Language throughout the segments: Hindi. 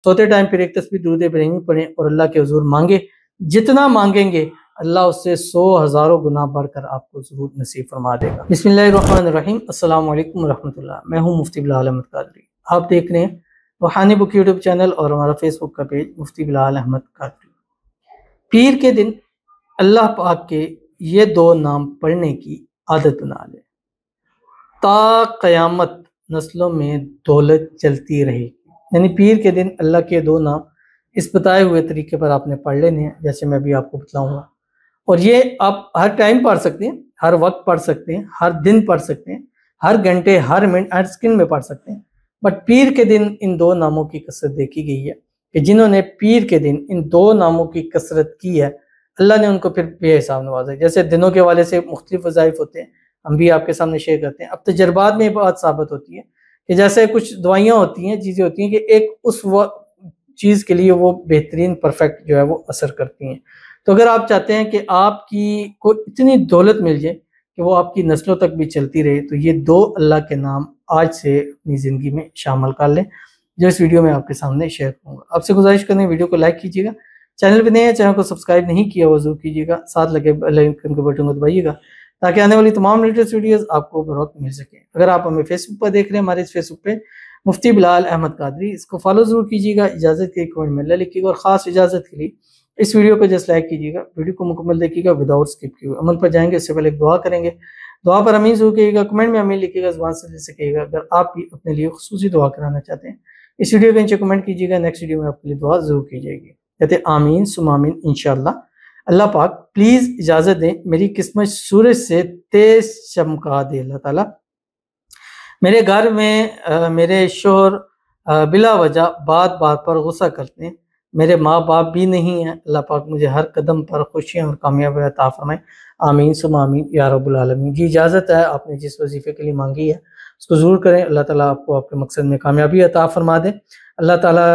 सोते टाइम फिर एक तस्बीह दुरूद इब्राहिमी पढ़ें और अल्लाह के हुजूर मांगे। जितना मांगेंगे अल्लाह उससे 100 हज़ारों गुना बढ़कर आपको ज़रूर नसीब फरमा देगा। बिस्मिल्लाहिर्रहमानिर्रहीम। अस्सलाम वालेकुम रहमतुल्लाह। मैं हूँ मुफ्ती बिलाल अहमद कादरी। आप देख रहे हैं रूहानी बुक यूट्यूब चैनल और हमारा फेसबुक का पेज मुफ्ती बिलाल अहमद कादरी। पीर के दिन अल्लाह पाक के ये दो नाम पढ़ने की आदत बना लें, ता क़यामत नस्लों में दौलत चलती रहेगी। यानी पीर के दिन अल्लाह के दो नाम इस बताए हुए तरीके पर आपने पढ़ लेने हैं, जैसे मैं अभी आपको बतलाऊँगा। और ये आप हर टाइम पढ़ सकते हैं, हर वक्त पढ़ सकते हैं, हर दिन पढ़ सकते हैं, हर घंटे, हर मिनट, हर सेकंड में पढ़ सकते हैं। बट पीर के दिन इन दो नामों की कसरत देखी गई है कि जिन्होंने पीर के दिन इन दो नामों की कसरत की है, अल्लाह ने उनको फिर बेहिसाब नवाजा है। जैसे दिनों के हवाले से मुख्तलिफ वज़ाइफ होते हैं, हम भी आपके सामने शेयर करते हैं। अब तजर्बात में ये बात साबित होती है कि जैसे कुछ दवाइयाँ होती हैं, चीज़ें होती हैं कि एक उस चीज़ के लिए वो बेहतरीन परफेक्ट जो है वो असर करती हैं। तो अगर आप चाहते हैं कि आपकी को इतनी दौलत मिल जाए कि वो आपकी नस्लों तक भी चलती रहे, तो ये दो अल्लाह के नाम आज से अपनी ज़िंदगी में शामिल कर लें, जो इस वीडियो में आपके सामने शेयर करूँगा। आपसे गुजारिश करने वीडियो को लाइक कीजिएगा, चैनल पर नए हैं चैनल को सब्सक्राइब नहीं किया वो ज़रूर कीजिएगा, साथ लगे बेल आइकन के बटन को दबाइएगा ताकि आने वाली तमाम लेटेस्ट वीडियोज़ आपको बर वक्त मिल सके। अगर आप हमें फेसबुक पर देख रहे हैं, हमारे इस फेसबुक पे मुफ्ती बिलाल अहमद कादरी, इसको फॉलो ज़रूर कीजिएगा। इजाज़त के कमेंट में अल्लाह लिखिएगा और ख़ास इजाज़त के लिए इस वीडियो को जस्ट लाइक कीजिएगा, वीडियो को मुकम्मल देखिएगा विदाउट स्किप किए। अमल पर जाएंगे उससे पहले एक दुआ करेंगे, दुआ पर आमीन ज़रूर कहिएगा, कमेंट में आमीन लिखिएगा, ज़ुबान से ले सकेगा। अगर आप भी अपने लिए खुसूसी दुआ कराना चाहते हैं, इस वीडियो के नीचे कमेंट कीजिएगा, नेक्स्ट वीडियो में आपके लिए दुआ ज़रूर की जाएगी। कहते आमीन सुम आमीन इंशाअल्लाह। अल्लाह पाक प्लीज़ इजाज़त दें, मेरी किस्मत सूरज से तेज चमका दे अल्लाह ताला। मेरे घर में मेरे शोहर बिला वजह बात बात पर गुस्सा करते हैं, मेरे माँ बाप भी नहीं हैं। अल्लाह पाक मुझे हर कदम पर खुशियाँ और कामयाबी अता फरमाए, आमीन सुम आमीन या रब्बुल आलमीन। जी इजाज़त है, आपने जिस वजीफ़े के लिए मांगी है उसको ज़रूर करें। अल्लाह ताला आपको आपके मकसद में कामयाबी अता फरमा दे। अल्लाह ताला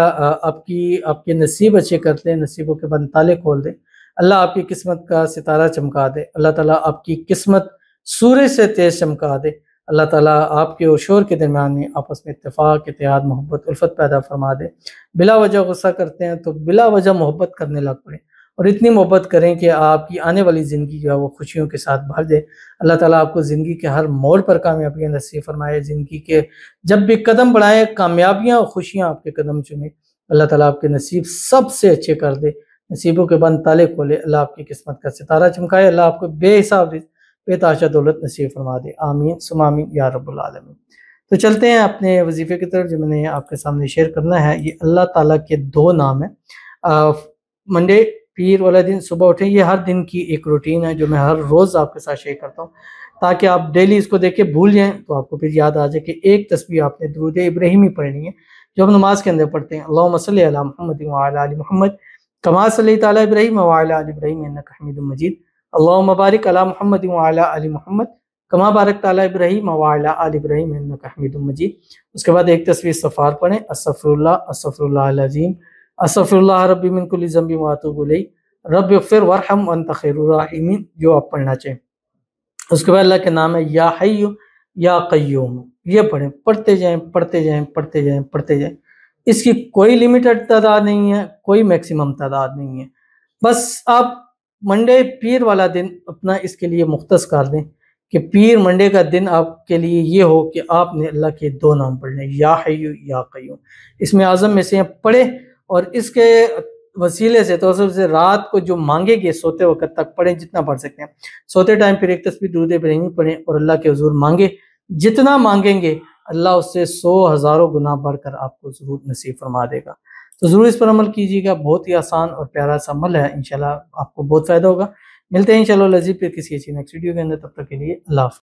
आपके नसीब अच्छे कर दे, नसीबों के बंद ताले खोल दे। अल्लाह आपकी किस्मत का सितारा चमका दे। अल्लाह ताला आपकी किस्मत सूरज से तेज चमका दे। अल्लाह ताला आपके और शोहर के दरमियान में आपस में इत्तेफाक, इत्तेहाद, मोहब्बत, उल्फत पैदा फरमा दे। बिला वजह गुस्सा करते हैं तो बिला वजह मोहब्बत करने लग पड़े और इतनी मोहब्बत करें कि आपकी आने वाली ज़िंदगी जो है वो खुशियों के साथ भर दे। अल्लाह ताला आपको ज़िंदगी के हर मोड़ पर कामयाबियाँ नसीब फरमाए। ज़िंदगी के जब भी कदम बढ़ाएँ, कामयाबियाँ और खुशियाँ आपके कदम चूमें। अल्लाह ताला आपके नसीब सबसे अच्छे कर दे, नसीबों के बंद ताले खोले। अल्लाह आपकी किस्मत का सितारा चमकाए। अल्लाह आपको बेहिसाब बेताशा दौलत नसीब फरमा दे, आमीन सुम आमीन या रब्बुल आलमीन। तो चलते हैं अपने वजीफ़े की तरफ, जो मैंने आपके सामने शेयर करना है। ये अल्लाह ताला के दो नाम हैं। मंडे पीर वाला दिन सुबह उठें, ये हर दिन की एक रूटीन है जो मैं हर रोज़ आपके साथ शेयर करता हूँ, ताकि आप डेली इसको देख के भूल जाएँ तो आपको फिर याद आ जाए कि एक तस्बीह आपने दुरूद इब्राहिमी पढ़नी है, जो हम नमाज के अंदर पढ़ते हैं। अल्लाहुम्मा सल्लि अला मुहम्मद व अला आलि मुहम्मद कमा सल्लैता अला इब्राहीम व अला आलि इब्राहीम इन्नका हमीदुम मजीद। अल्लाहुम्मा बारिक अला मुहम्मद व अला आलि मुहम्मद कमा बारकता अला इब्राहीम व अला आलि इब्राहीम इन्नका हमीदुम मजीद। उसके बाद एक तस्बीह इस्तिग़फ़ार पढ़ें, अस्तग़फ़िरुल्लाह अस्तग़फ़िरुल्लाहल अज़ीम, अस्तग़फ़िरुल्लाह रब्बी मिन कुल्लि ज़ंबिन व अतूबु इलैह, रब्बिग़फ़िर वरहम व अंत खैरुर राहिमीन, जो आप पढ़ना चाहें। उसके बाद अल्लाह के नाम है या हय्यु या क़य्यूम, ये पढ़ें, पढ़ते जाएँ पढ़ते जाएँ पढ़ते जाएँ पढ़ते जाएँ। इसकी कोई लिमिटेड तादाद नहीं है, कोई मैक्सिमम तादाद नहीं है। बस आप मंडे पीर वाला दिन अपना इसके लिए मुख्तस कर दें कि पीर मंडे का दिन आपके लिए ये हो कि आपने अल्लाह के दो नाम पढ़ने, या हय्यु या क़य्यूम। इसमें आज़म में से पढ़े और इसके वसीले से तो सबसे रात को जो मांगेंगे सोते वक्त तक पढ़ें, जितना पढ़ सकते हैं। सोते टाइम फिर एक तस्बीह दुरूद इब्राहिमी पढ़ें और अल्लाह के हुजूर मांगे। जितना मांगेंगे अल्लाह उससे 100 हज़ारों गुना बढ़कर आपको ज़रूर नसीब फरमा देगा। तो ज़रूर इस पर अमल कीजिएगा, बहुत ही आसान और प्यारा सा अमल है, इंशाल्लाह आपको बहुत फ़ायदा होगा। मिलते हैं इंशाल्लाह लज़ीज़ फिर किसी अच्छी नेक्स्ट वीडियो के अंदर, तब तक के लिए अल्लाह हाफ़िज़।